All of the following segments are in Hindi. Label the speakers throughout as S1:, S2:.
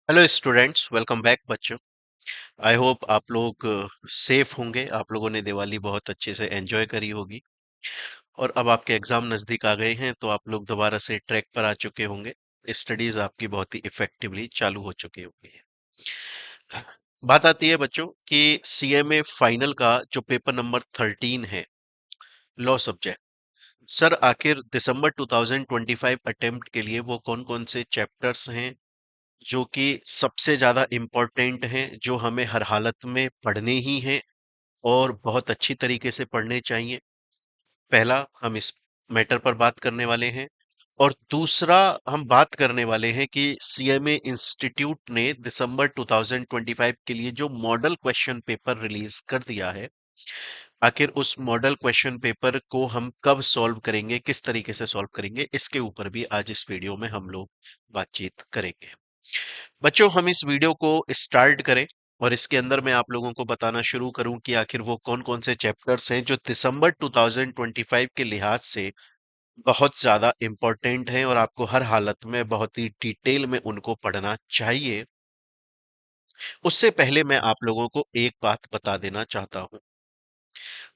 S1: हेलो स्टूडेंट्स, वेलकम बैक बच्चों। आई होप आप लोग सेफ होंगे। आप लोगों ने दिवाली बहुत अच्छे से एंजॉय करी होगी और अब आपके एग्जाम नज़दीक आ गए हैं तो आप लोग दोबारा से ट्रैक पर आ चुके होंगे। स्टडीज आपकी बहुत ही इफेक्टिवली चालू हो चुकी होगी। बात आती है बच्चों कि सीएमए फाइनल का जो पेपर नंबर 13 है, लॉ सब्जेक्ट। सर, आखिर दिसंबर 2025 अटेम्प्ट के लिए वो कौन कौन से चैप्टर्स हैं जो कि सबसे ज्यादा इम्पोर्टेंट हैं, जो हमें हर हालत में पढ़ने ही हैं और बहुत अच्छी तरीके से पढ़ने चाहिए? पहला, हम इस मैटर पर बात करने वाले हैं। और दूसरा, हम बात करने वाले हैं कि सीएमए इंस्टीट्यूट ने दिसंबर 2025 के लिए जो मॉडल क्वेश्चन पेपर रिलीज कर दिया है, आखिर उस मॉडल क्वेश्चन पेपर को हम कब सॉल्व करेंगे, किस तरीके से सॉल्व करेंगे, इसके ऊपर भी आज इस वीडियो में हम लोग बातचीत करेंगे। बच्चों, हम इस वीडियो को स्टार्ट करें और इसके अंदर मैं आप लोगों को बताना शुरू करूं कि आखिर वो कौन कौन से चैप्टर्स हैं जो दिसंबर 2025 के लिहाज से बहुत ज्यादा इंपॉर्टेंट हैं और आपको हर हालत में बहुत ही डिटेल में उनको पढ़ना चाहिए। उससे पहले मैं आप लोगों को एक बात बता देना चाहता हूं।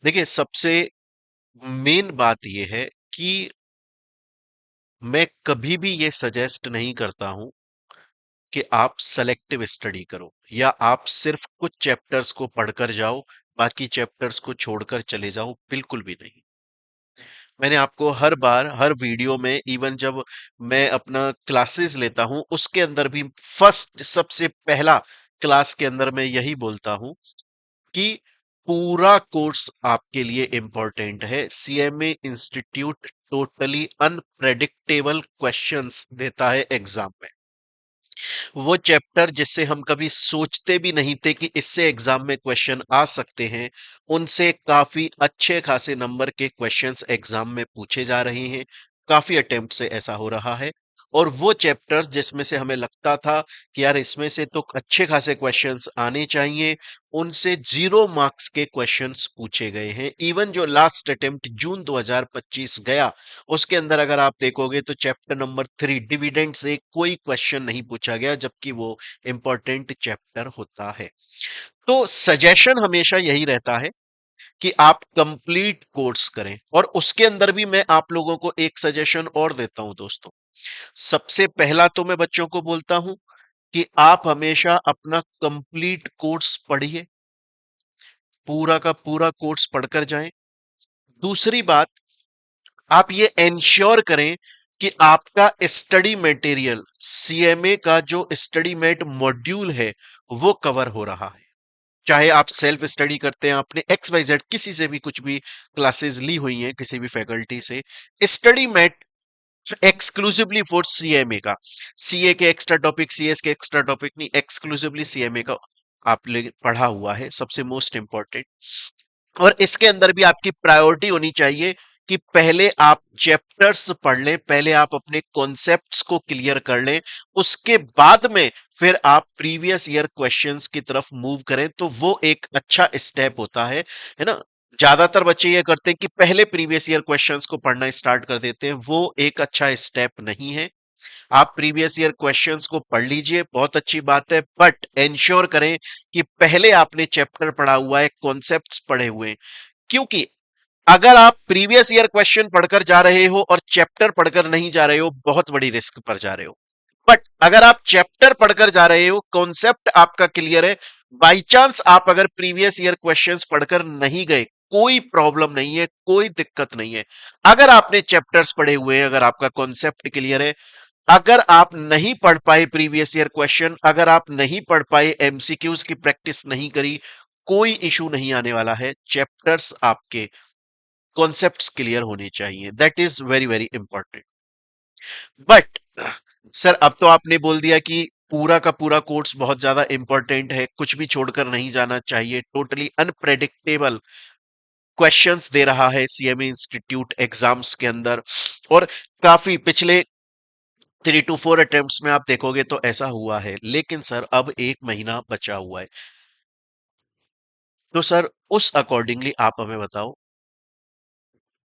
S1: देखिए, सबसे मेन बात यह है कि मैं कभी भी ये सजेस्ट नहीं करता हूं कि आप सेलेक्टिव स्टडी करो या आप सिर्फ कुछ चैप्टर्स को पढ़कर जाओ, बाकी चैप्टर्स को छोड़कर चले जाओ। बिल्कुल भी नहीं। मैंने आपको हर बार हर वीडियो में, इवन जब मैं अपना क्लासेस लेता हूं उसके अंदर भी, फर्स्ट सबसे पहला क्लास के अंदर मैं यही बोलता हूं कि पूरा कोर्स आपके लिए इंपॉर्टेंट है। CMA institute totally unpredictable questions देता है एग्जाम में। वो चैप्टर जिससे हम कभी सोचते भी नहीं थे कि इससे एग्जाम में क्वेश्चन आ सकते हैं, उनसे काफी अच्छे खासे नंबर के क्वेश्चंस एग्जाम में पूछे जा रहे हैं। काफी अटेम्प्ट से ऐसा हो रहा है। और वो चैप्टर्स जिसमें से हमें लगता था कि यार इसमें से तो अच्छे खासे क्वेश्चंस आने चाहिए, उनसे 0 मार्क्स के क्वेश्चंस पूछे गए हैं। इवन जो लास्ट अटेम्प्ट जून 2025 गया, उसके अंदर अगर आप देखोगे तो चैप्टर नंबर 3 डिविडेंड से कोई क्वेश्चन नहीं पूछा गया, जबकि वो इंपॉर्टेंट चैप्टर होता है। तो सजेशन हमेशा यही रहता है कि आप कंप्लीट कोर्स करें। और उसके अंदर भी मैं आप लोगों को एक सजेशन और देता हूं दोस्तों। सबसे पहला तो मैं बच्चों को बोलता हूं कि आप हमेशा अपना कंप्लीट कोर्स पढ़िए, पूरा का पूरा कोर्स पढ़कर जाएं। दूसरी बात, आप ये इंश्योर करें कि आपका स्टडी मटेरियल, सीएमए का जो स्टडी मेट मॉड्यूल है, वो कवर हो रहा है। चाहे आप सेल्फ स्टडी करते हैं, आपने एक्स वाई जेड किसी से भी कुछ भी क्लासेस ली हुई हैं, किसी भी फैकल्टी से, study mat exclusively for CMA का, सीए के एक्स्ट्रा टॉपिक, सीएस के एक्स्ट्रा टॉपिक नहीं, एक्सक्लूसिवली सीएमए का आपने पढ़ा हुआ है, सबसे मोस्ट इंपॉर्टेंट। और इसके अंदर भी आपकी प्रायोरिटी होनी चाहिए कि पहले आप चैप्टर्स पढ़ लें, पहले आप अपने कॉन्सेप्ट्स को क्लियर कर लें, उसके बाद में फिर आप प्रीवियस ईयर क्वेश्चंस की तरफ मूव करें, तो वो एक अच्छा स्टेप होता है ना। ज्यादातर बच्चे ये करते हैं कि पहले प्रीवियस ईयर क्वेश्चंस को पढ़ना स्टार्ट कर देते हैं, वो एक अच्छा स्टेप नहीं है। आप प्रीवियस ईयर क्वेश्चंस को पढ़ लीजिए, बहुत अच्छी बात है, बट इंश्योर करें कि पहले आपने चैप्टर पढ़ा हुआ है, कॉन्सेप्ट्स पढ़े हुए हैं। क्योंकि अगर आप प्रीवियस ईयर क्वेश्चन पढ़कर जा रहे हो और चैप्टर पढ़कर नहीं जा रहे हो, बहुत बड़ी रिस्क पर जा रहे हो। बट अगर आप चैप्टर पढ़कर जा रहे हो, कॉन्सेप्ट आपका क्लियर है, बाई चांस आप अगर प्रीवियस ईयर क्वेश्चंस पढ़कर नहीं गए, कोई प्रॉब्लम नहीं है, कोई दिक्कत नहीं है। अगर आपने चैप्टर्स पढ़े हुए हैं, अगर आपका कॉन्सेप्ट क्लियर है, अगर आप नहीं पढ़ पाए प्रीवियस ईयर क्वेश्चन, अगर आप नहीं पढ़ पाए, एमसीक्यूज की प्रैक्टिस नहीं करी, कोई इशू नहीं आने वाला है। चैप्टर्स आपके, कॉन्सेप्ट्स क्लियर होने चाहिए, that is very very important. But sir, अब तो आपने बोल दिया कि पूरा का पूरा कोर्स बहुत ज्यादा इंपॉर्टेंट है, कुछ भी छोड़कर नहीं जाना चाहिए, टोटली अनप्रेडिक्टेबल क्वेश्चंस दे रहा है सीएमए इंस्टीट्यूट एग्जाम्स के अंदर। और काफी पिछले 3 to 4 अटेम्प्ट्स में आप देखोगे तो ऐसा हुआ है। लेकिन सर, अब 1 महीना बचा हुआ है, तो सर उस अकॉर्डिंगली आप हमें बताओ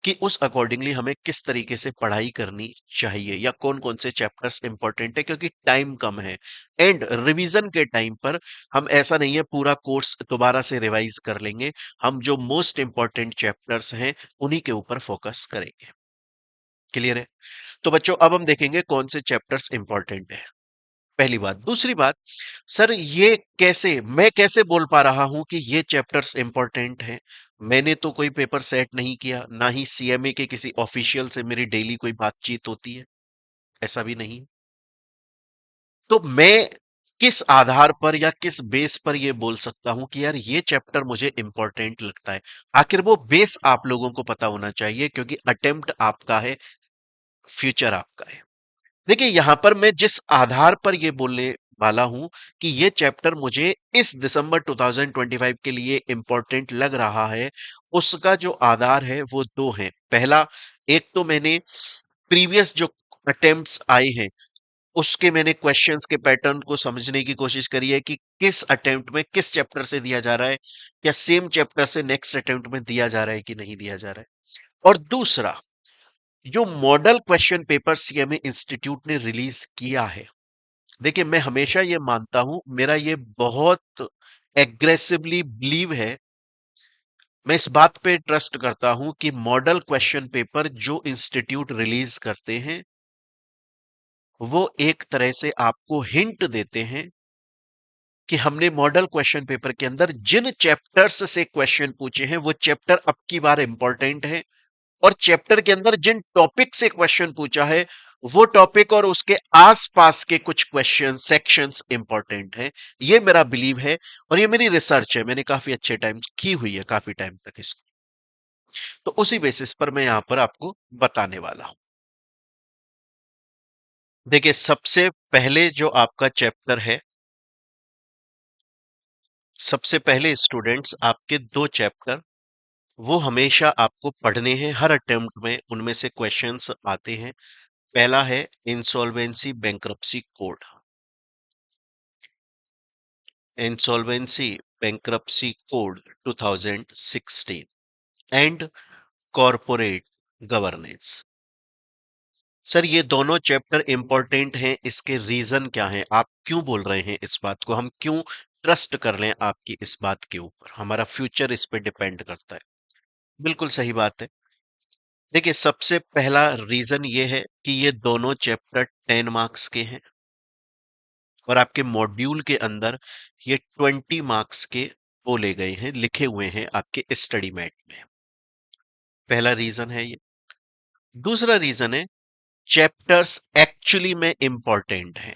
S1: कि उस अकॉर्डिंगली हमें किस तरीके से पढ़ाई करनी चाहिए या कौन कौन से चैप्टर्स इंपॉर्टेंट है, क्योंकि टाइम कम है। एंड रिवीजन के टाइम पर हम ऐसा नहीं है पूरा कोर्स दोबारा से रिवाइज कर लेंगे, हम जो मोस्ट इंपॉर्टेंट चैप्टर्स हैं उन्हीं के ऊपर फोकस करेंगे। क्लियर है? तो बच्चों अब हम देखेंगे कौन से चैप्टर्स इंपॉर्टेंट है। पहली बात। दूसरी बात, सर ये कैसे, मैं कैसे बोल पा रहा हूं कि ये चैप्टर्स इंपॉर्टेंट हैं? मैंने तो कोई पेपर सेट नहीं किया, ना ही सीएमए के किसी ऑफिशियल से मेरी डेली कोई बातचीत होती है, ऐसा भी नहीं। तो मैं किस आधार पर या किस बेस पर ये बोल सकता हूं कि यार ये चैप्टर मुझे इंपॉर्टेंट लगता है? आखिर वो बेस आप लोगों को पता होना चाहिए, क्योंकि अटेम्प्ट आपका है, फ्यूचर आपका है। देखिए यहां पर मैं जिस आधार पर यह बोलने वाला हूं कि यह चैप्टर मुझे इस दिसंबर 2025 के लिए इंपॉर्टेंट लग रहा है, उसका जो आधार है वो दो है। पहला, एक तो मैंने प्रीवियस जो अटेम्प्ट्स आए हैं उसके मैंने क्वेश्चंस के पैटर्न को समझने की कोशिश करी है कि किस अटेम्प्ट में किस चैप्टर से दिया जा रहा है, या सेम चैप्टर से नेक्स्ट अटेम्प्ट में दिया जा रहा है कि नहीं दिया जा रहा है। और दूसरा, जो model question paper CMA institute ने रिलीज किया है, देखिए मैं हमेशा ये मानता हूं, मेरा ये बहुत एग्रेसिवली बिलीव है, मैं इस बात पे ट्रस्ट करता हूं कि मॉडल क्वेश्चन पेपर जो इंस्टीट्यूट रिलीज करते हैं वो एक तरह से आपको हिंट देते हैं कि हमने मॉडल क्वेश्चन पेपर के अंदर जिन चैप्टर्स से क्वेश्चन पूछे हैं वो चैप्टर अब की बार इंपॉर्टेंट है, और चैप्टर के अंदर जिन टॉपिक से क्वेश्चन पूछा है वो टॉपिक और उसके आसपास के कुछ क्वेश्चन सेक्शंस इंपॉर्टेंट हैं। ये मेरा बिलीव है, और ये मेरी रिसर्च है, मैंने काफी अच्छे टाइम की हुई है, काफी टाइम तक इसको। तो उसी बेसिस पर मैं यहां पर आपको बताने वाला हूं। देखिए सबसे पहले जो आपका चैप्टर है, सबसे पहले स्टूडेंट्स आपके दो चैप्टर वो हमेशा आपको पढ़ने हैं, हर अटेम्प्ट में उनमें से क्वेश्चंस आते हैं। पहला है insolvency bankruptcy code, insolvency bankruptcy code 2016 and corporate governance. Sir ये दोनों चैप्टर इंपॉर्टेंट हैं, इसके रीजन क्या हैं, आप क्यों बोल रहे हैं इस बात को, हम क्यों ट्रस्ट कर लें आपकी इस बात के ऊपर, हमारा फ्यूचर इस पे डिपेंड करता है। बिल्कुल सही बात है। देखिए सबसे पहला रीजन ये है कि ये दोनों चैप्टर 10 मार्क्स के हैं, और आपके मॉड्यूल के अंदर ये 20 मार्क्स के बोले गए हैं, लिखे हुए हैं आपके स्टडी मैट में। पहला रीजन है ये। दूसरा रीजन है, चैप्टर्स एक्चुअली में इंपॉर्टेंट हैं।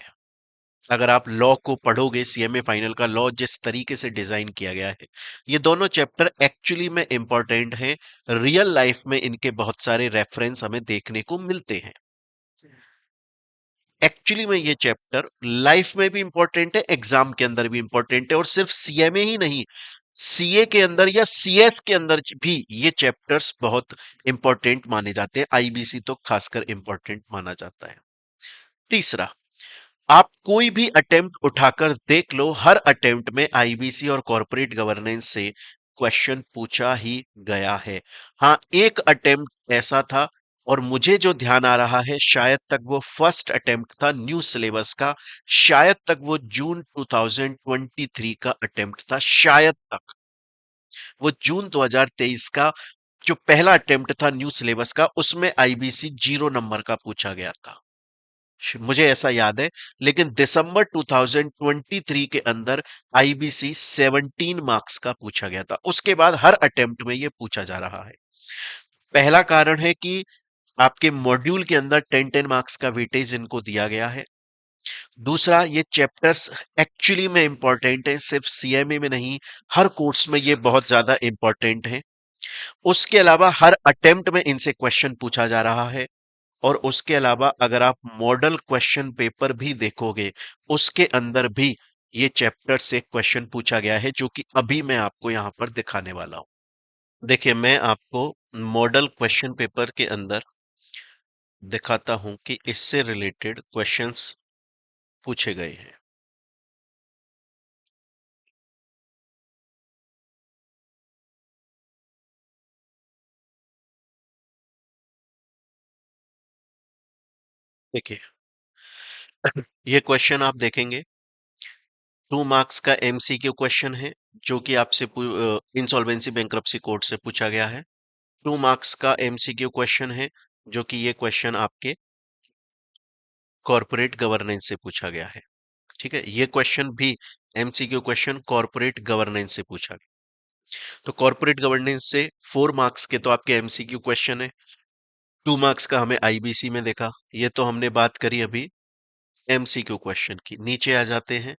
S1: अगर आप लॉ को पढ़ोगे, सीएमए फाइनल का लॉ जिस तरीके से डिजाइन किया गया है, ये दोनों चैप्टर एक्चुअली में इंपॉर्टेंट हैं। रियल लाइफ में इनके बहुत सारे रेफरेंस हमें देखने को मिलते हैं। एक्चुअली में ये चैप्टर लाइफ में भी इंपॉर्टेंट है, एग्जाम के अंदर भी इंपॉर्टेंट है, और सिर्फ सीएमए ही नहीं, सीए के अंदर या सीएस के अंदर भी ये चैप्टर्स बहुत इंपॉर्टेंट माने जाते हैं, आईबीसी तो खासकर इंपॉर्टेंट माना जाता है। तीसरा, आप कोई भी अटेम्प्ट उठाकर देख लो, हर अटेम्प्ट में आईबीसी और कॉर्पोरेट गवर्नेंस से क्वेश्चन पूछा ही गया है। हाँ, एक अटेम्प्ट ऐसा था, और मुझे जो ध्यान आ रहा है शायद तक वो फर्स्ट अटेम्प्ट था न्यू सिलेबस का, शायद तक वो जून 2023 का अटेम्प्ट था, शायद तक वो जून 2023 का जो पहला अटेम्प्ट था न्यू सिलेबस का, उसमें आईबीसी 0 नंबर का पूछा गया था, मुझे ऐसा याद है। लेकिन दिसंबर 2023 के अंदर आईबीसी 17 मार्क्स का पूछा गया था, उसके बाद हर अटेम्प्ट में यह पूछा जा रहा है। पहला कारण है कि आपके मॉड्यूल के अंदर 10-10 मार्क्स का वेटेज इनको दिया गया है। दूसरा, ये चैप्टर्स एक्चुअली में इंपॉर्टेंट है, सिर्फ सीएमए में नहीं, हर कोर्स में ये बहुत ज्यादा इंपॉर्टेंट है। उसके अलावा हर अटेम्प्ट में इनसे क्वेश्चन पूछा जा रहा है। और उसके अलावा अगर आप मॉडल क्वेश्चन पेपर भी देखोगे, उसके अंदर भी ये चैप्टर से क्वेश्चन पूछा गया है, जो कि अभी मैं आपको यहां पर दिखाने वाला हूं। देखिए मैं आपको मॉडल क्वेश्चन पेपर के अंदर दिखाता हूं कि इससे रिलेटेड क्वेश्चंस पूछे गए हैं। देखिए, ये क्वेश्चन आप देखेंगे, 2 मार्क्स का एमसीक्यू क्वेश्चन है, जो कि आपसे इंसॉल्वेंसी बैंक्रप्सी कोड से पूछा गया है। 2 मार्क्स का एमसीक्यू क्वेश्चन है, जो कि ये क्वेश्चन आपके कॉर्पोरेट गवर्नेंस से पूछा गया है। ठीक है, ये क्वेश्चन भी एमसीक्यू क्वेश्चन कॉर्पोरेट गवर्नेंस से पूछा गया। तो कॉर्पोरेट गवर्नेंस से 4 मार्क्स के तो आपके एमसीक्यू क्वेश्चन है। 2 मार्क्स का हमें आईबीसी में देखा, ये तो हमने बात करी अभी एमसीक्यू क्वेश्चन की। नीचे आ जाते हैं।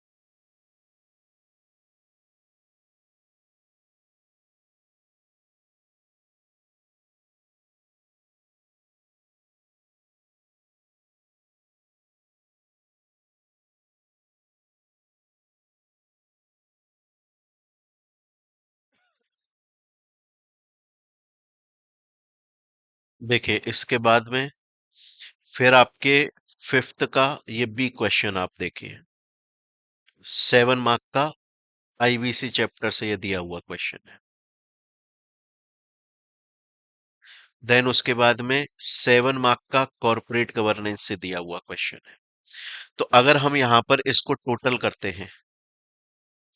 S1: देखिए, इसके बाद में फिर आपके फिफ्थ का ये बी क्वेश्चन आप देखिए, 7 मार्क का आईबीसी चैप्टर से ये दिया हुआ क्वेश्चन है। देन उसके बाद में 7 मार्क का कॉर्पोरेट गवर्नेंस से दिया हुआ क्वेश्चन है। तो अगर हम यहां पर इसको टोटल करते हैं,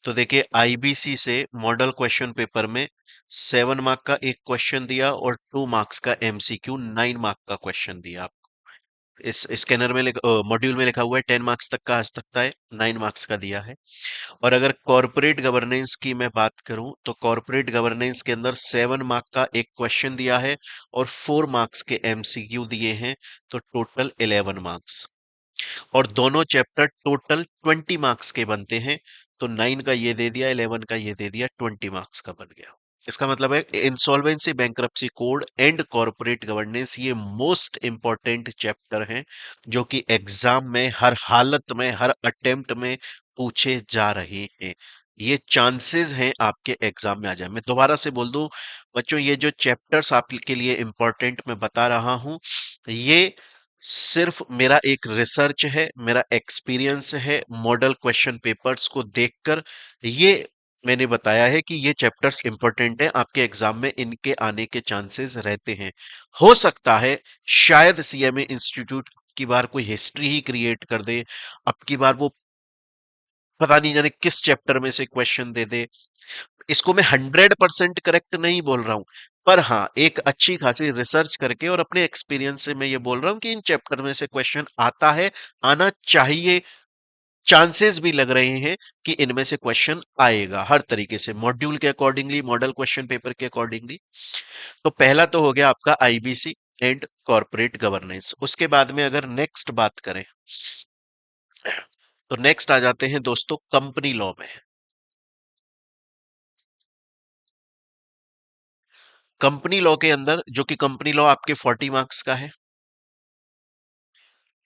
S1: तो देखिए आईबीसी से मॉडल क्वेश्चन पेपर में 7 मार्क का एक क्वेश्चन दिया और 2 मार्क्स का एमसीक्यू 9 मार्क का क्वेश्चन दिया। इस स्कैनर में मॉड्यूल में लिखा हुआ है 10 मार्क्स तक का आ सकता है, 9 मार्क्स का दिया है। और अगर कॉर्पोरेट गवर्नेंस की मैं बात करूं, तो कॉर्पोरेट गवर्नेंस के अंदर 7 मार्क का एक क्वेश्चन दिया है और 4 मार्क्स के एमसीक्यू दिए हैं, तो टोटल 11 मार्क्स। और दोनों चैप्टर टोटल 20 मार्क्स के बनते हैं। तो 9 का ये दे दिया, 11 का ये दे दिया, 20 मार्क्स का बन गया। इसका मतलब है insolvency bankruptcy code and corporate governance ये मोस्ट इंपॉर्टेंट चैप्टर हैं, जो कि एग्जाम में हर हालत में, हर अटेम्प्ट में पूछे जा रहे हैं। ये चांसेस हैं आपके एग्जाम में आ जाए। मैं दोबारा से बोल दूं बच्चों, ये जो चैप्टर्स आपके लिए इंपॉर्टेंट मैं बता रहा हूं, ये सिर्फ मेरा एक रिसर्च है, मेरा एक्सपीरियंस है, मॉडल क्वेश्चन पेपर्स को देखकर ये मैंने बताया है कि ये चैप्टर्स इंपॉर्टेंट है, आपके एग्जाम में इनके आने के चांसेस रहते हैं। हो सकता है शायद सीएमए इंस्टीट्यूट की बार कोई हिस्ट्री ही क्रिएट कर दे, अब की बार वो पता नहीं जाने किस चैप्टर में से क्वेश्चन दे दे। इसको मैं 100% करेक्ट नहीं बोल रहा हूं, पर हाँ एक अच्छी खासी रिसर्च करके और अपने एक्सपीरियंस से मैं ये बोल रहा हूँ कि इन चैप्टर में से क्वेश्चन आता है, आना चाहिए। चांसेस भी लग रहे हैं कि इनमें से क्वेश्चन आएगा हर तरीके से, मॉड्यूल के अकॉर्डिंगली, मॉडल क्वेश्चन पेपर के अकॉर्डिंगली। तो पहला तो हो गया आपका आईबीसी एंड कॉर्पोरेट गवर्नेंस। उसके बाद में अगर नेक्स्ट बात करें, तो नेक्स्ट आ जाते हैं दोस्तों कंपनी लॉ में। कंपनी लॉ के अंदर, जो कि कंपनी लॉ आपके 40 मार्क्स का है,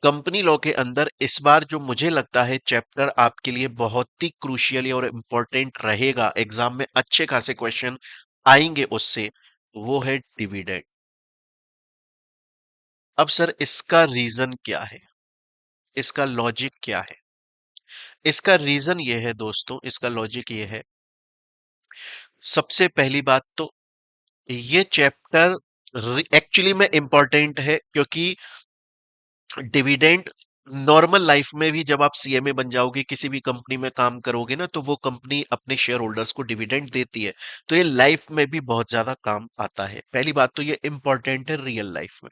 S1: कंपनी लॉ के अंदर इस बार जो मुझे लगता है चैप्टर आपके लिए बहुत ही क्रूशियल और इंपॉर्टेंट रहेगा, एग्जाम में अच्छे खासे क्वेश्चन आएंगे उससे, वो है डिविडेंड। अब सर इसका रीजन क्या है, इसका लॉजिक क्या है? इसका रीजन ये है दोस्तों, इसका लॉजिक ये है, सबसे पहली बात तो ये चैप्टर एक्चुअली में इंपॉर्टेंट है, क्योंकि डिविडेंड नॉर्मल लाइफ में भी जब आप सीएमए बन जाओगे, किसी भी कंपनी में काम करोगे ना, तो वो कंपनी अपने शेयर होल्डर्स को डिविडेंड देती है। तो ये लाइफ में भी बहुत ज्यादा काम आता है। पहली बात तो ये इंपॉर्टेंट है रियल लाइफ में।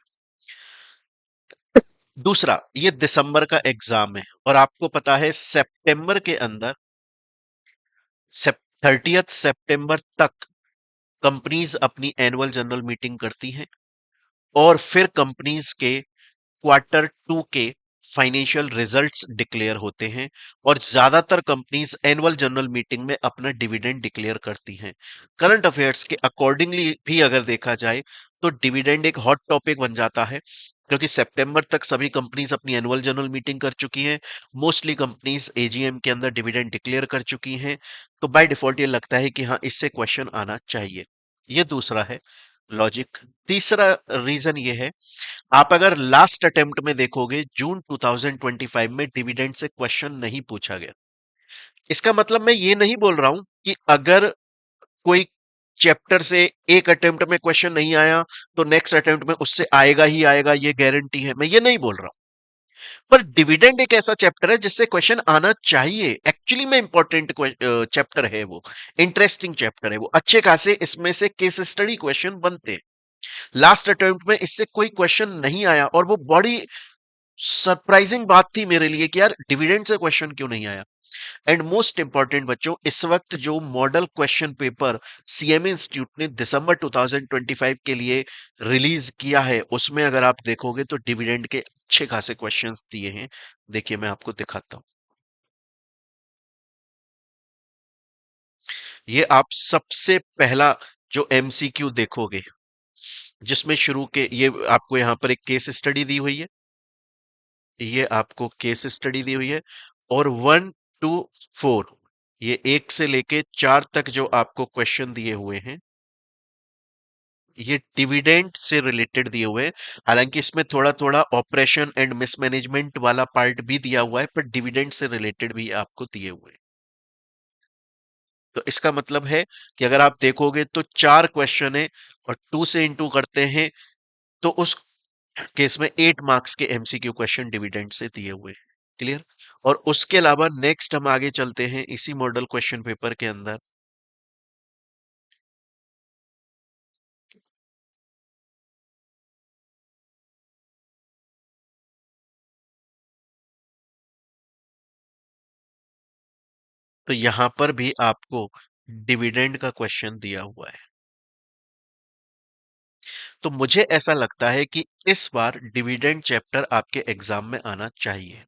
S1: दूसरा, ये दिसंबर का एग्जाम है और आपको पता है सितंबर के अंदर 30 सितंबर तक कंपनीज अपनी एनुअल जनरल मीटिंग करती हैं और फिर कंपनीज के क्वार्टर 2 के फाइनेंशियल रिजल्ट्स डिक्लेयर होते हैं। और ज्यादातर कंपनीज एनुअल जनरल मीटिंग में अपना डिविडेंड डिक्लेयर करती हैं। करंट अफेयर्स के अकॉर्डिंगली भी अगर देखा जाए, तो डिविडेंड एक हॉट टॉपिक बन जाता है, क्योंकि सितंबर तक सभी कंपनीज अपनी एनुअल जनरल मीटिंग कर चुकी हैं। मोस्टली कंपनीज एजीएम के अंदर डिविडेंड डिक्लेयर कर चुकी हैं। तो बाय डिफॉल्ट ये लगता है कि हाँ, इससे क्वेश्चन आना चाहिए। ये दूसरा है लॉजिक। तीसरा रीजन ये है, आप अगर लास्ट अटेम्प्ट में देखोगे जून 2025 में डिविडेंड से क्वेश्चन नहीं पूछा गया। इसका मतलब मैं ये नहीं बोल रहा हूं कि अगर कोई चैप्टर से एक अटेम्प्ट में क्वेश्चन नहीं आया, तो नेक्स्ट अटेम्प्ट में उससे आएगा ही आएगा, ये गारंटी है, मैं ये नहीं बोल रहा हूं। पर डिविडेंड एक ऐसा चैप्टर है जिससे क्वेश्चन आना चाहिए, एक्चुअली में इंपॉर्टेंट चैप्टर है वो, इंटरेस्टिंग चैप्टर है वो, अच्छे खासे इसमें से केस स्टडी क्वेश्चन बनते हैं। लास्ट अटेम्प्ट में इससे कोई क्वेश्चन नहीं आया और वो बड़ी सरप्राइजिंग बात थी मेरे लिए कि यार डिविडेंड से क्वेश्चन क्यों नहीं आया। एंड मोस्ट इंपॉर्टेंट बच्चों, इस वक्त जो model question paper CMA institute ने दिसंबर 2025 के लिए रिलीज किया है, उसमें अगर आप देखोगे तो डिविडेंड के अच्छे खासे क्वेश्चंस दिए हैं। देखिए मैं आपको दिखाता हूं। ये आप सबसे पहला जो एमसीक्यू देखोगे, जिसमें शुरू के ये आपको यहां पर एक केस स्टडी दी हुई है, ये आपको केस स्टडी दी हुई है, और 1 to 4, ये 1 से लेके 4 तक जो आपको क्वेश्चन दिए हुए हैं, ये डिविडेंड से रिलेटेड दिए हुए हैं। हालांकि इसमें थोड़ा थोड़ा ऑपरेशन एंड मिसमैनेजमेंट वाला पार्ट भी दिया हुआ है, पर डिविडेंड से रिलेटेड भी आपको दिए हुए हैं। तो इसका मतलब है कि अगर आप देखोगे तो 4 क्वेश्चन है और 2 से इंटू करते हैं, तो उस केस में 8 मार्क्स के एमसीक्यू क्वेश्चन डिविडेंड से दिए हुए हैं। क्लियर। और उसके अलावा नेक्स्ट हम आगे चलते हैं इसी मॉडल क्वेश्चन पेपर के अंदर। तो यहां पर भी आपको डिविडेंड का क्वेश्चन दिया हुआ है। तो मुझे ऐसा लगता है कि इस बार डिविडेंड चैप्टर आपके एग्जाम में आना चाहिए।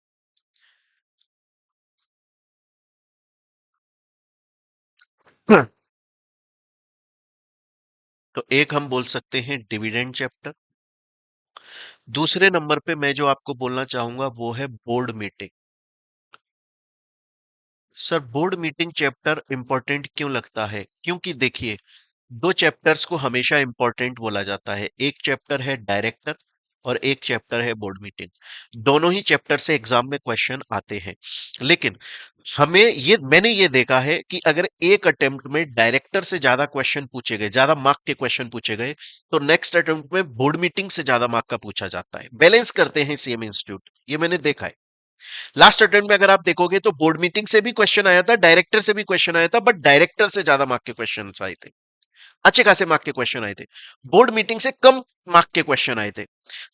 S1: तो एक हम बोल सकते हैं डिविडेंड चैप्टर। दूसरे नंबर पे मैं जो आपको बोलना चाहूंगा वो है board meeting. Sir board meeting chapter important क्यों लगता है? क्योंकि देखिए, दो चैप्टर्स को हमेशा इंपॉर्टेंट बोला जाता है, एक चैप्टर है डायरेक्टर और एक चैप्टर है बोर्ड मीटिंग। दोनों ही चैप्टर से एग्जाम में क्वेश्चन आते हैं, लेकिन हमें ये मैंने ये देखा है कि अगर एक अटेम्प्ट में डायरेक्टर से ज्यादा क्वेश्चन पूछे गए, ज्यादा मार्क के क्वेश्चन पूछे गए, तो नेक्स्ट अटेम्प्ट में बोर्ड मीटिंग से ज्यादा मार्क का पूछा जाता है। बैलेंस करते हैं सीएम इंस्टीट्यूट, ये मैंने देखा है। लास्ट अटेम्प्ट में अगर आप देखोगे तो बोर्ड मीटिंग से भी क्वेश्चन आया था, डायरेक्टर से भी क्वेश्चन आया था, बट डायरेक्टर से ज्यादा मार्क के क्वेश्चन आए थे, अच्छे खासे मार्क के क्वेश्चन आए थे। बोर्ड मीटिंग से कम मार्क के क्वेश्चन आए थे।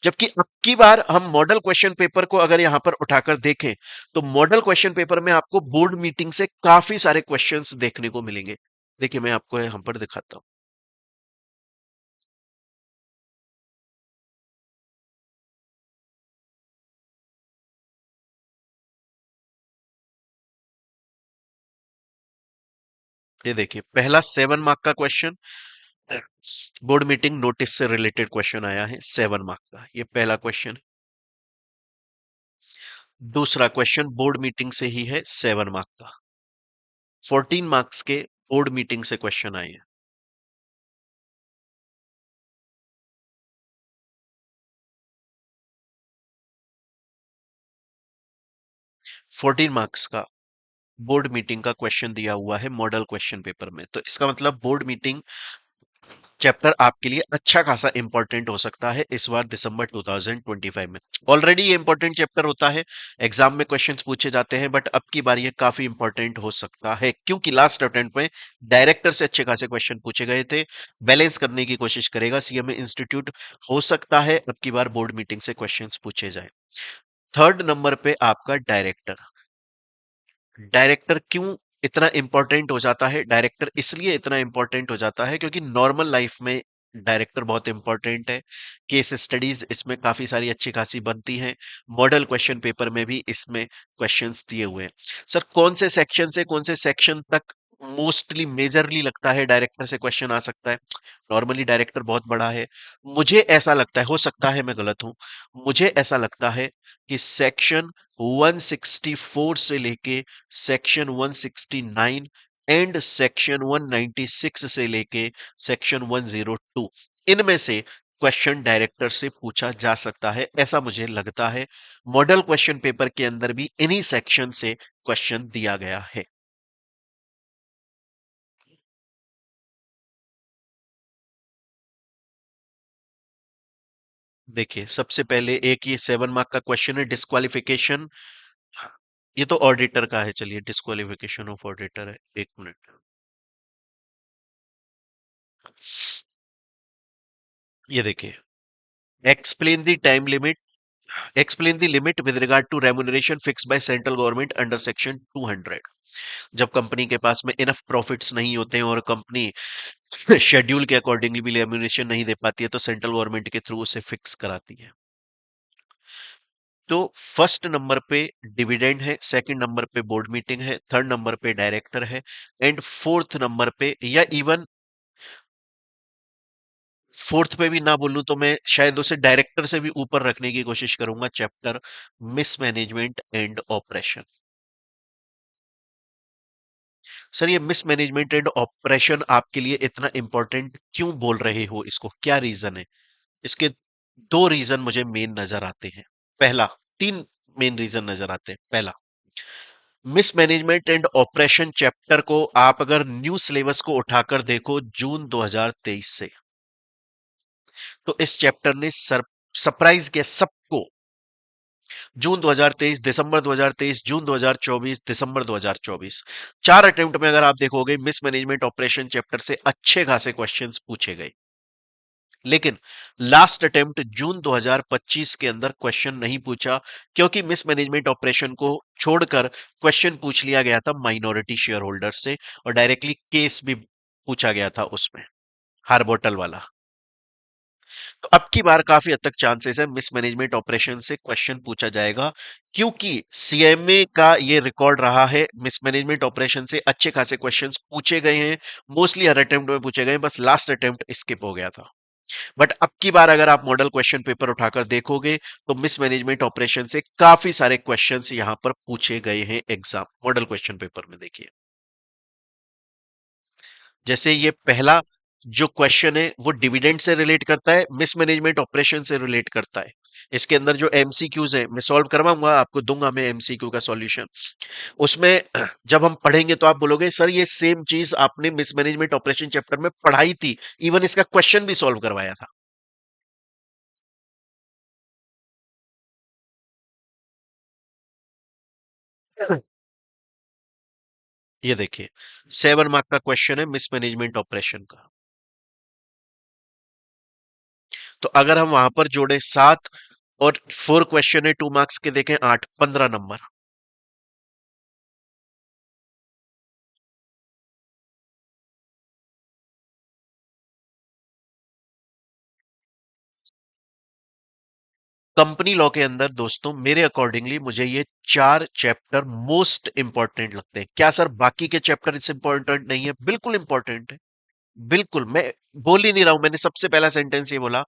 S1: जबकि अब की बार हम मॉडल क्वेश्चन पेपर को अगर यहां पर उठाकर देखें, तो मॉडल क्वेश्चन पेपर में आपको बोर्ड मीटिंग से काफी सारे क्वेश्चंस देखने को मिलेंगे। देखिए मैं आपको यहां पर दिखाता हूं। ये देखिए पहला 7 मार्क का क्वेश्चन, बोर्ड मीटिंग नोटिस से रिलेटेड क्वेश्चन आया है 7 मार्क का, ये पहला क्वेश्चन। दूसरा क्वेश्चन बोर्ड मीटिंग से ही है 7 मार्क का, 14 मार्क्स के बोर्ड मीटिंग से क्वेश्चन आए हैं। 14 मार्क्स का बोर्ड मीटिंग का क्वेश्चन दिया हुआ है मॉडल क्वेश्चन पेपर में। तो इसका मतलब बोर्ड मीटिंग चैप्टर आपके लिए अच्छा खासा इंपॉर्टेंट हो सकता है इस बार दिसंबर 2025 में। ऑलरेडी ये इंपॉर्टेंट चैप्टर होता है, एग्जाम में क्वेश्चंस पूछे जाते हैं, बट अब की बार ये काफी इंपॉर्टेंट हो सकता है क्योंकि लास्ट अटेम्प्ट में डायरेक्टर से अच्छे खासे क्वेश्चन पूछे गए थे। बैलेंस करने की कोशिश करेगा सीएमए इंस्टीट्यूट, हो सकता है अब की बार बोर्ड मीटिंग से क्वेश्चंस पूछे जाए। थर्ड नंबर पे आपका डायरेक्टर। डायरेक्टर क्यों इतना इंपॉर्टेंट हो जाता है? डायरेक्टर इसलिए इतना इंपॉर्टेंट हो जाता है क्योंकि नॉर्मल लाइफ में डायरेक्टर बहुत इंपॉर्टेंट है। केस स्टडीज इसमें काफी सारी अच्छी खासी बनती हैं। मॉडल क्वेश्चन पेपर में भी इसमें क्वेश्चंस दिए हुए हैं। सर कौन से सेक्शन से कौन से सेक्शन तक मोस्टली मेजरली लगता है डायरेक्टर से क्वेश्चन आ सकता है? नॉर्मली डायरेक्टर बहुत बड़ा है, मुझे ऐसा लगता है, हो सकता है मैं गलत हूं, मुझे ऐसा लगता है कि सेक्शन 164 से लेके सेक्शन 169 एंड सेक्शन 196 से लेके सेक्शन 102, इनमें से क्वेश्चन डायरेक्टर से पूछा जा सकता है, ऐसा मुझे लगता है। मॉडल क्वेश्चन पेपर के अंदर भी इन्हीं सेक्शन से क्वेश्चन दिया गया है। देखिए, सबसे पहले एक ये 7 मार्क का क्वेश्चन है, डिस्क्वालिफिकेशन। ये तो ऑडिटर का है, चलिए डिस्क्वालिफिकेशन ऑफ ऑडिटर है, 1 मिनट। ये देखिए, explain the time limit, explain the limit with regard to remuneration fix by central government under section 200। जब कंपनी के पास में इनफ प्रॉफिट्स नहीं होते हैं और कंपनी शेड्यूल के अकॉर्डिंगली भी रेम्युनरेशन नहीं दे पाती है, तो सेंट्रल गवर्नमेंट के थ्रू उसे फिक्स कराती है। तो फर्स्ट नंबर पे डिविडेंड है, सेकंड नंबर पे बोर्ड मीटिंग है, थर्ड नंबर पे डायरेक्टर है, एंड फोर्थ नंबर पे, या इवन फोर्थ पे भी ना बोलूं तो मैं शायद उसे डायरेक्टर से भी ऊपर रखने की कोशिश करूंगा, chapter mismanagement and operation. Sir, ये मिसमैनेजमेंट एंड ऑपरेशन आपके लिए इतना इंपॉर्टेंट क्यों बोल रहे हो, इसको क्या रीजन है? इसके दो रीजन मुझे मेन नजर आते हैं। पहला, तीन मेन रीजन नजर आते हैं। पहला, मिसमैनेजमेंट एंड ऑपरेशन चैप्टर को आप अगर न्यू सिलेबस को उठाकर देखो जून 2023 से, तो इस चैप्टर ने सरप्राइज किया सबको। जून 2023, दिसंबर 2023, जून 2024, दिसंबर 2024, 4 अटेम्प्ट में अगर आप देखोगे मिसमैनेजमेंट ऑपरेशन चैप्टर से अच्छे खासे क्वेश्चंस पूछे गए। लेकिन लास्ट अटेम्प्ट जून 2025 के अंदर क्वेश्चन नहीं पूछा, क्योंकि मिसमैनेजमेंट ऑपरेशन को छोड़कर क्वेश्चन पूछ लिया गया था माइनॉरिटी शेयर होल्डर से, और डायरेक्टली केस भी पूछा गया था उसमें, हार्बोटल वाला। तो अब की बार काफी हद तक चांसेस है मिसमैनेजमेंट ऑपरेशन से क्वेश्चन पूछा जाएगा, क्योंकि सीएमए का ये रिकॉर्ड रहा है, मिसमैनेजमेंट ऑपरेशन से अच्छे खासे क्वेश्चंस पूछे गए हैं, मोस्टली हर अटेम्प्ट में पूछे गए हैं, बस लास्ट अटेम्प्ट स्किप हो गया था। बट अब की बार अगर आप मॉडल क्वेश्चन पेपर उठाकर देखोगे, तो मिसमैनेजमेंट ऑपरेशन से काफी सारे क्वेश्चंस यहां पर पूछे गए हैं एग्जाम मॉडल क्वेश्चन पेपर में। देखिए, जैसे ये पहला जो क्वेश्चन है वो डिविडेंड से रिलेट करता है, मिसमैनेजमेंट ऑपरेशन से रिलेट करता है। इसके अंदर जो एमसीक्यूज है मैं सॉल्व करवाऊंगा, आपको दूंगा मैं एमसीक्यू का सॉल्यूशन। उसमें जब हम पढ़ेंगे तो आप बोलोगे सर ये सेम चीज आपने मिसमैनेजमेंट ऑपरेशन चैप्टर में पढ़ाई थी, इवन इसका क्वेश्चन भी सॉल्व करवाया था। ये देखिए, 7 मार्क का क्वेश्चन है मिसमैनेजमेंट ऑपरेशन का। तो अगर हम वहां पर जोड़े 7, और 4 क्वेश्चन है 2 मार्क्स के, देखें 8, 15 नंबर। कंपनी लॉ के अंदर दोस्तों मेरे अकॉर्डिंगली मुझे ये 4 चैप्टर मोस्ट इंपॉर्टेंट लगते हैं। क्या सर बाकी के चैप्टर इस इंपॉर्टेंट नहीं है? बिल्कुल इंपॉर्टेंट है। बिल्कुल, मैं बोल ही नहीं रहा हूं, मैंने सबसे पहला सेंटेंस ये बोला,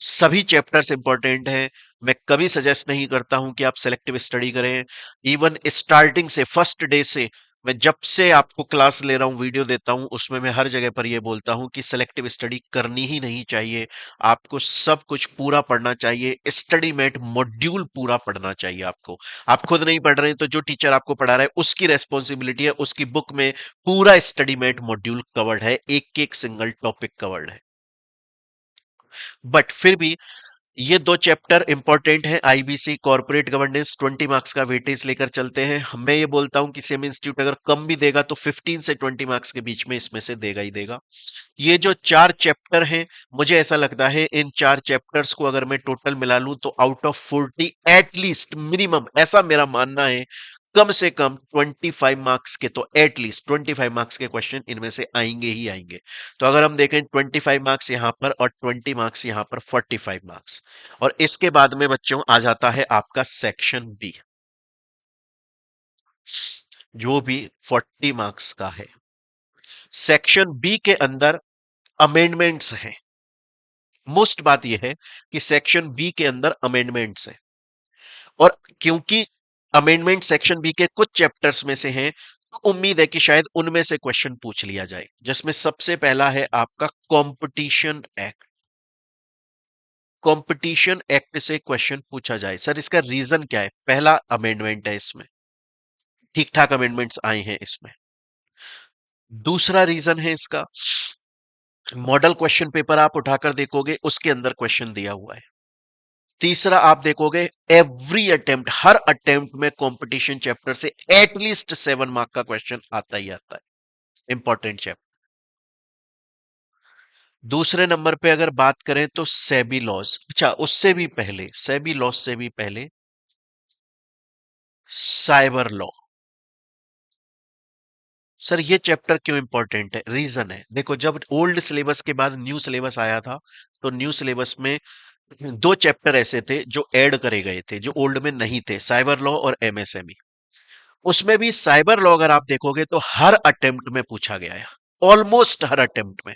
S1: सभी चैप्टर्स इंपॉर्टेंट हैं। मैं कभी सजेस्ट नहीं करता हूं कि आप सेलेक्टिव स्टडी करें। इवन स्टार्टिंग से, फर्स्ट डे से, मैं जब से आपको क्लास ले रहा हूं, वीडियो देता हूं, उसमें मैं हर जगह पर यह बोलता हूं कि सेलेक्टिव स्टडी करनी ही नहीं चाहिए। आपको सब कुछ पूरा पढ़ना चाहिए, स्टडी मेट मॉड्यूल पूरा पढ़ना चाहिए आपको। आप खुद नहीं पढ़ रहे हैं तो जो टीचर आपको पढ़ा रहा है उसकी रेस्पॉन्सिबिलिटी है, उसकी बुक में पूरा स्टडी मेट मॉड्यूल कवर्ड है, एक एक सिंगल टॉपिक कवर्ड है। बट फिर भी ये 2 चैप्टर इंपॉर्टेंट है। आईबीसी कॉर्पोरेट गवर्नेंस 20 मार्क्स का वेटेज लेकर चलते हैं। मैं ये बोलता हूं कि सेम इंस्टीट्यूट अगर कम भी देगा तो 15 से 20 मार्क्स के बीच में इसमें से देगा ही देगा। ये जो 4 चैप्टर हैं, मुझे ऐसा लगता है इन 4 चैप्टर्स को अगर मैं टोटल मिला लूं तो आउट ऑफ 40 एटलीस्ट मिनिमम, ऐसा मेरा मानना है, कम से कम 25 मार्क्स के, तो एटलीस्ट 25 मार्क्स के क्वेश्चन इनमें से आएंगे ही आएंगे। तो अगर हम देखें 25 मार्क्स यहां पर और 20 मार्क्स यहां पर, 45 मार्क्स। और इसके बाद में बच्चों आ जाता है आपका सेक्शन बी, जो भी 40 मार्क्स का है। सेक्शन बी के अंदर अमेंडमेंट्स हैं। मोस्ट बात यह है कि सेक्शन बी के अंदर अमेंडमेंट्स हैं, और क्योंकि अमेंडमेंट सेक्शन बी के कुछ चैप्टर्स में से हैं, तो उम्मीद है कि शायद उनमें से क्वेश्चन पूछ लिया जाए, जिसमें सबसे पहला है आपका कंपटीशन एक्ट। कंपटीशन एक्ट से क्वेश्चन पूछा जाए, सर इसका रीजन क्या है? पहला अमेंडमेंट है इसमें, ठीक ठाक अमेंडमेंट्स आए हैं इसमें। दूसरा रीजन है इसका, मॉडल क्वेश्चन पेपर आप उठाकर देखोगे उसके अंदर क्वेश्चन दिया हुआ है। तीसरा आप देखोगे एवरी अटेम्प्ट, हर अटेम्प्ट में कंपटीशन चैप्टर से एटलीस्ट 7 मार्क का क्वेश्चन आता ही आता है, इंपॉर्टेंट चैप्टर। दूसरे नंबर पे अगर बात करें तो सेबी लॉज, अच्छा उससे भी पहले, सेबी लॉज से भी पहले साइबर लॉ। सर ये चैप्टर क्यों इंपॉर्टेंट है? रीजन है, देखो जब ओल्ड सिलेबस के बाद न्यू सिलेबस आया था, तो न्यू सिलेबस में दो चैप्टर ऐसे थे जो ऐड करे गए थे, जो ओल्ड में नहीं थे, साइबर लॉ और एमएसएमई। उसमें भी साइबर लॉ अगर आप देखोगे तो हर अटेम्प्ट में पूछा गया है, ऑलमोस्ट हर अटेम्प्ट में।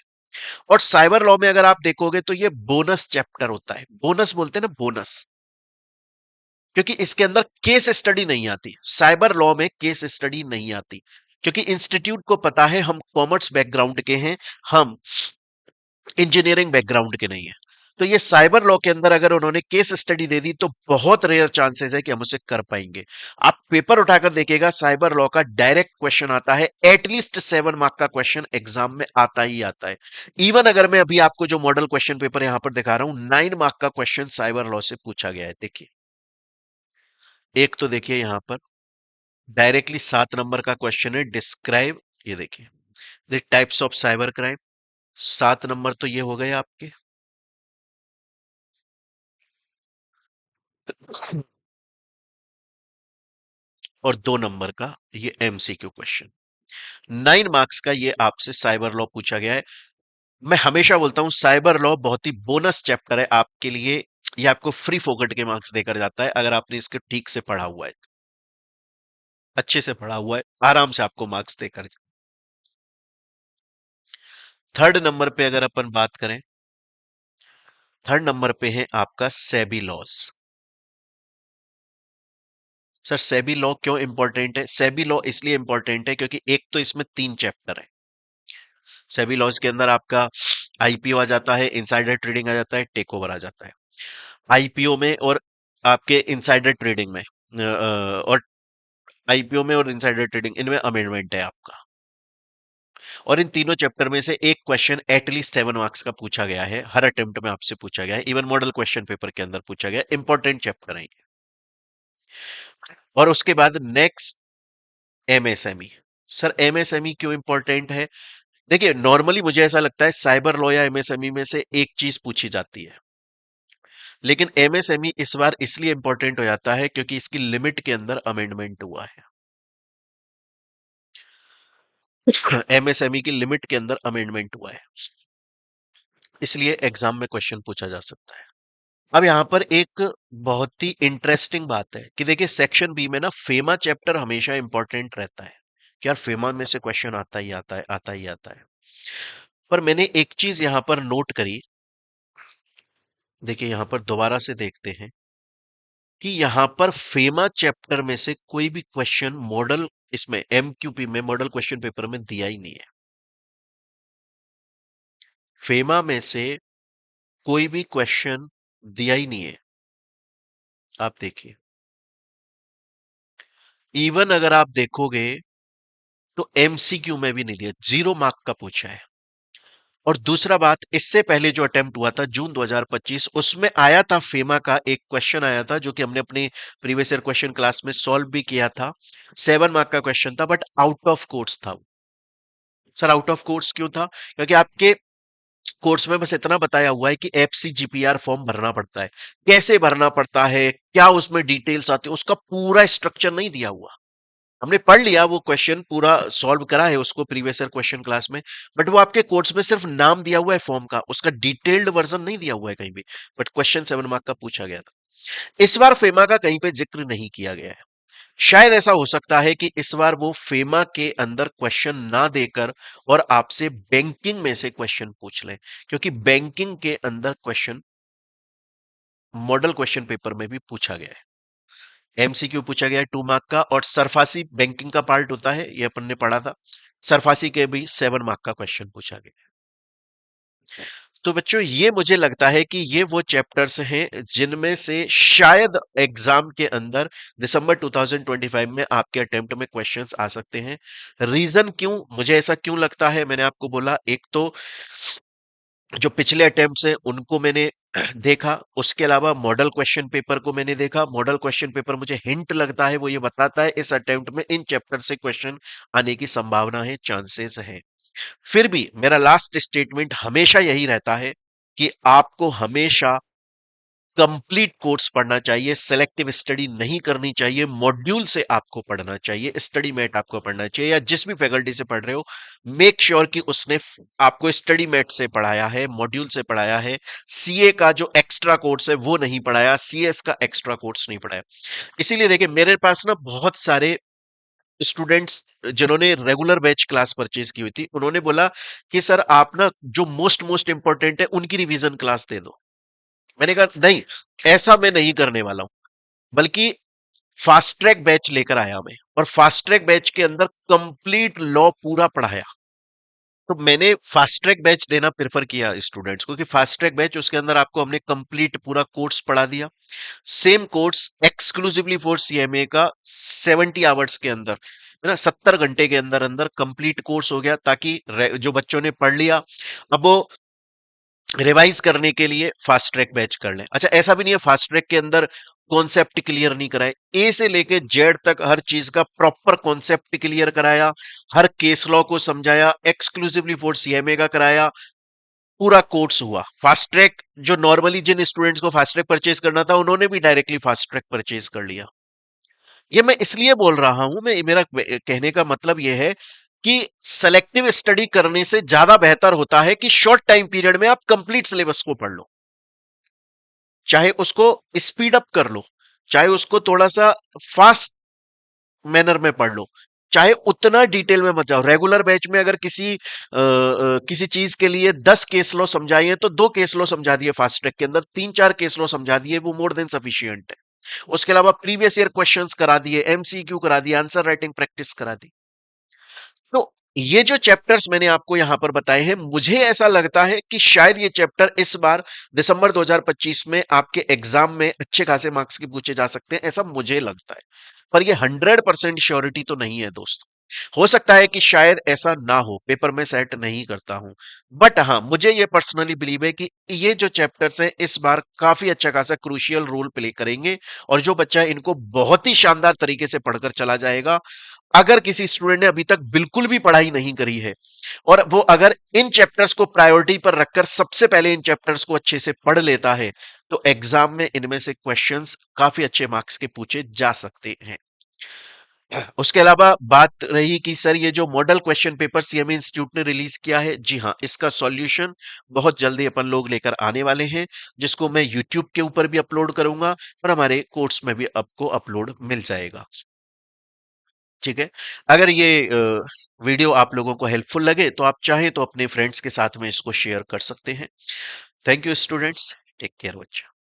S1: और साइबर लॉ में अगर आप देखोगे तो ये बोनस चैप्टर होता है, बोनस बोलते हैं ना, बोनस, क्योंकि इसके अंदर केस स्टडी नहीं आती, साइबर लॉ में केस स्टडी नहीं आती, क्योंकि इंस्टीट्यूट को पता है हम कॉमर्स बैकग्राउंड के हैं, हम इंजीनियरिंग बैकग्राउंड के नहीं है। तो ये साइबर लॉ के अंदर अगर उन्होंने केस स्टडी दे दी तो बहुत रेयर चांसेस है कि हम उसे कर पाएंगे। आप पेपर उठाकर देखिएगा, साइबर लॉ का डायरेक्ट क्वेश्चन आता है, एटलीस्ट 7 मार्क का क्वेश्चन एग्जाम में आता ही आता है। इवन अगर मैं अभी आपको जो मॉडल क्वेश्चन पेपर यहां पर दिखा रहा हूं, 9 मार्क का क्वेश्चन साइबर लॉ से पूछा गया है। देखिए, एक तो देखिए यहां पर डायरेक्टली 7 नंबर का क्वेश्चन है, डिस्क्राइब, ये देखिए, the types of cyber crime. 7 number तो ये हो गए आपके। और 2 नंबर का ये एमसीक्यू क्वेश्चन, 9 मार्क्स का ये आपसे साइबर लॉ पूछा गया है। मैं हमेशा बोलता हूं साइबर लॉ बहुत ही बोनस चैप्टर है आपके लिए, ये आपको फ्री फोकट के मार्क्स देकर जाता है अगर आपने इसको ठीक से पढ़ा हुआ है, अच्छे से पढ़ा हुआ है, आराम से आपको मार्क्स देकर। थर्ड नंबर पे अगर अपन बात करें, थर्ड नंबर पे है आपका SEBI laws. Sir SEBI law क्यों इंपॉर्टेंट है? सेबी लॉ इसलिए इंपॉर्टेंट है क्योंकि एक तो इसमें 3 चैप्टर है। सेबी लॉज के अंदर आपका आईपीओ आ जाता है, इनसाइडर ट्रेडिंग आ जाता है, टेक ओवर आ जाता है। आईपीओ में और आपके इनसाइडर ट्रेडिंग में और आईपीओ में और इनसाइडर ट्रेडिंग, इनमें अमेंडमेंट है आपका। और इन तीनों चैप्टर में से एक क्वेश्चन एटलीस्ट 7 मार्क्स का पूछा गया है, हर अटेम्प्ट में आपसे पूछा गया है, इवन मॉडल क्वेश्चन पेपर के अंदर पूछा गया है, इंपॉर्टेंट चैप्टर है ये। और उसके बाद नेक्स्ट एमएसएमई। सर एमएसएमई क्यों इंपॉर्टेंट है? देखिए नॉर्मली मुझे ऐसा लगता है साइबर लॉ या एमएसएमई में से एक चीज पूछी जाती है, लेकिन एमएसएमई इस बार इसलिए इंपॉर्टेंट हो जाता है क्योंकि इसकी लिमिट के अंदर अमेंडमेंट हुआ है। एमएसएमई की लिमिट के अंदर अमेंडमेंट हुआ है, इसलिए एग्जाम में क्वेश्चन पूछा जा सकता है। अब यहां पर एक बहुत ही इंटरेस्टिंग बात है कि देखिए सेक्शन बी में ना फेमा चैप्टर हमेशा इंपॉर्टेंट रहता है कि यार फेमा में से क्वेश्चन आता ही आता है, आता ही आता है। पर मैंने एक चीज यहां पर नोट करी, देखिए यहां पर दोबारा से देखते हैं कि यहां पर फेमा चैप्टर में से कोई भी क्वेश्चन मॉडल, इसमें एमक्यूपी में मॉडल क्वेश्चन पेपर में दिया ही नहीं है। फेमा में से कोई भी क्वेश्चन दिया ही नहीं है, आप देखिए। इवन अगर आप देखोगे तो एमसीक्यू में भी नहीं दिया, 0 मार्क का पूछा है। और दूसरा बात, इससे पहले जो अटेम्प्ट हुआ था जून 2025, उसमें आया था फेमा का एक क्वेश्चन आया था जो कि हमने अपने प्रीवियस ईयर क्वेश्चन क्लास में सॉल्व भी किया था। 7 मार्क का क्वेश्चन था, बट आउट ऑफ कोर्स था। सर आउट ऑफ कोर्स क्यों था? क्योंकि आपके कोर्स में बस इतना बताया हुआ है कि एफसी जीपीआर फॉर्म भरना पड़ता है, कैसे भरना पड़ता है, क्या उसमें डिटेल्स आती है, उसका पूरा स्ट्रक्चर नहीं दिया हुआ। हमने पढ़ लिया, वो क्वेश्चन पूरा सॉल्व करा है उसको प्रीवियस ईयर क्वेश्चन क्लास में, बट वो आपके कोर्स में सिर्फ नाम दिया हुआ है फॉर्म का, उसका डिटेल्ड वर्जन नहीं दिया हुआ है कहीं भी। बट क्वेश्चन 7 मार्क का पूछा गया था। इस बार फेमा का कहीं पे जिक्र नहीं किया गया है। शायद ऐसा हो सकता है कि इस बार वो फेमा के अंदर क्वेश्चन ना देकर और आपसे बैंकिंग में से क्वेश्चन पूछ लें, क्योंकि बैंकिंग के अंदर क्वेश्चन मॉडल क्वेश्चन पेपर में भी पूछा गया है। एमसीक्यू पूछा गया है 2 मार्क का, और सरफासी बैंकिंग का पार्ट होता है, ये अपन ने पढ़ा था। सरफासी के भी 7 मार्क का क्वेश्चन पूछा गया। तो बच्चों ये मुझे लगता है कि ये वो चैप्टर्स हैं जिनमें से शायद एग्जाम के अंदर दिसंबर 2025 में आपके अटेम्प्ट में क्वेश्चंस आ सकते हैं। रीजन क्यों मुझे ऐसा क्यों लगता है, मैंने आपको बोला, एक तो जो पिछले अटेम्प्ट्स हैं उनको मैंने देखा। उसके अलावा मॉडल क्वेश्चन पेपर को मैंने देखा। मॉडल क्वेश्चन पेपर मुझे हिंट लगता है, वो ये बताता है इस अटेम्प्ट में इन चैप्टर से क्वेश्चन आने की संभावना है, चांसेस है। फिर भी मेरा लास्ट स्टेटमेंट हमेशा यही रहता है कि आपको हमेशा कंप्लीट कोर्स पढ़ना चाहिए, सेलेक्टिव स्टडी नहीं करनी चाहिए, मॉड्यूल से आपको पढ़ना चाहिए, स्टडी मेट आपको पढ़ना चाहिए, या जिस भी फैकल्टी से पढ़ रहे हो मेक श्योर कि उसने आपको स्टडी मेट से पढ़ाया है, मॉड्यूल से पढ़ाया है। सीए का जो एक्स्ट्रा कोर्स है वो नहीं पढ़ाया, सीएस का एक्स्ट्रा कोर्स नहीं पढ़ाया। इसीलिए देखिए मेरे पास ना बहुत सारे स्टूडेंट्स जिन्होंने रेगुलर बैच क्लास परचेज की हुई थी, उन्होंने बोला कि सर आप ना जो मोस्ट मोस्ट इंपॉर्टेंट है उनकी रिवीजन क्लास दे दो। मैंने कहा नहीं, ऐसा मैं नहीं करने वाला हूं, बल्कि फास्ट ट्रैक बैच लेकर आया मैं, और फास्ट ट्रैक बैच के अंदर कंप्लीट लॉ पूरा पढ़ाया। तो मैंने फास्ट ट्रैक बैच देना प्रेफर किया स्टूडेंट्स को, कि फास्ट ट्रैक बैच उसके अंदर आपको हमने कंप्लीट पूरा कोर्स पढ़ा दिया। Same course exclusively for CMA का 70 आवर्स के अंदर, है ना, 70 घंटे के अंदर अंदर कंप्लीट कोर्स हो गया, ताकि जो बच्चों ने पढ़ लिया अब वो रिवाइज करने के लिए फास्ट ट्रैक बैच कर लें। अच्छा, ऐसा भी नहीं है फास्ट ट्रैक के अंदर कॉन्सेप्ट क्लियर नहीं कराए, ए से लेके जेड तक हर चीज का प्रॉपर कॉन्सेप्ट क्लियर कराया, हर केस लॉ को समझाया, एक्सक्लूसिवली फॉर सीएमए का कराया, पूरा कोर्स हुआ। फास्ट ट्रैक जो नॉर्मली जिन स्टूडेंट्स को फास्ट ट्रैक परचेज करना था उन्होंने भी डायरेक्टली फास्ट ट्रैक परचेज कर लिया। ये मैं इसलिए बोल रहा हूं, मैं मेरा कहने का मतलब यह है कि सेलेक्टिव स्टडी करने से ज्यादा बेहतर होता है कि शॉर्ट टाइम पीरियड में आप कंप्लीट सिलेबस को पढ़ लो, चाहे उसको स्पीड अप कर लो, चाहे उसको थोड़ा सा फास्ट मैनर में पढ़ लो, चाहे उतना डिटेल में मत जाओ। रेगुलर बैच में अगर किसी चीज के लिए 10 केस लॉ समझाइए तो 2 केस लॉ समझा दिए, फास्ट ट्रैक के अंदर 3-4 केस लॉ समझा दिए, वो मोर देन सफिशियंट है। उसके अलावा प्रीवियस ईयर क्वेश्चंस करा दिए, एमसीक्यू करा दिए, आंसर राइटिंग प्रैक्टिस करा दी। तो ये जो चैप्टर्स मैंने आपको यहां पर बताए हैं, मुझे ऐसा लगता है कि शायद ये चैप्टर इस बार दिसंबर 2025 में आपके एग्जाम में अच्छे खासे मार्क्स के पूछे जा सकते हैं, ऐसा मुझे लगता है। पर ये 100% श्योरिटी तो नहीं है दोस्तों। हो सकता है कि शायद ऐसा ना हो, पेपर में सेट नहीं करता हूं, बट हाँ मुझे ये पर्सनली बिलीव है कि ये जो चैप्टर्स हैं इस बार काफी अच्छा खासा क्रूशियल रोल प्ले करेंगे, और जो बच्चा इनको बहुत ही शानदार तरीके से पढ़कर चला जाएगा। अगर किसी स्टूडेंट ने अभी तक बिल्कुल भी पढ़ाई नहीं करी है और वो अगर इन चैप्टर्स को प्रायोरिटी पर रखकर सबसे पहले इन चैप्टर्स को अच्छे से पढ़ लेता है, तो एग्जाम में इनमें से क्वेश्चंस काफी अच्छे मार्क्स के पूछे जा सकते हैं। उसके अलावा बात रही कि सर ये जो model question paper CMA institute ने रिलीज किया है, जी हाँ, इसका सॉल्यूशन बहुत जल्दी अपन लोग लेकर आने वाले हैं, जिसको मैं यूट्यूब के ऊपर भी अपलोड करूंगा और हमारे कोर्स में भी आपको अपलोड मिल जाएगा। ठीक है। अगर ये वीडियो आप लोगों को हेल्पफुल लगे तो आप चाहें तो अपने फ्रेंड्स के साथ में इसको शेयर कर सकते हैं। Thank you students, take care बच्चा।